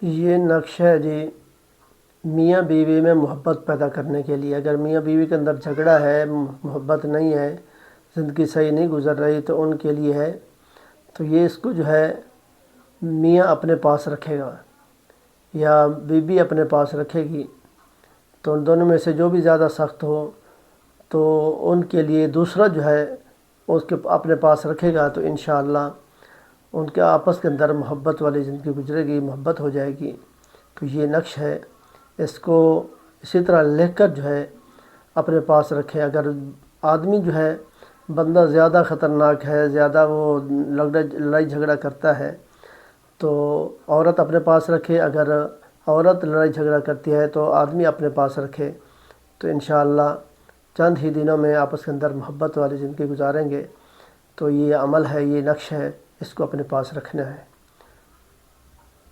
یہ نقش ہے جی میاں بیوی میں محبت پیدا کرنے کے لیے۔ اگر میاں بیوی کے اندر جھگڑا ہے، محبت نہیں ہے، زندگی صحیح نہیں گزر رہی، تو ان کے لیے ہے۔ تو یہ اس کو جو ہے میاں اپنے پاس رکھے گا یا بیوی اپنے پاس رکھے گی، تو ان دونوں میں سے جو بھی زیادہ سخت ہو تو ان کے لیے دوسرا جو ہے اس کے اپنے پاس رکھے گا، تو انشاءاللہ ان کے آپس کے اندر محبت والی زندگی گزرے گی، محبت ہو جائے گی۔ تو یہ نقش ہے، اس کو اسی طرح لکھ کر جو ہے اپنے پاس رکھے۔ اگر آدمی جو ہے بندہ زیادہ خطرناک ہے، زیادہ وہ لڑائی جھگڑا کرتا ہے، تو عورت اپنے پاس رکھے۔ اگر عورت لڑائی جھگڑا کرتی ہے تو آدمی اپنے پاس رکھے، تو انشاءاللہ چند ہی دنوں میں آپس کے اندر محبت والی زندگی گزاریں گے۔ تو یہ عمل ہے، یہ نقش ہے، اس کو اپنے پاس رکھنا ہے۔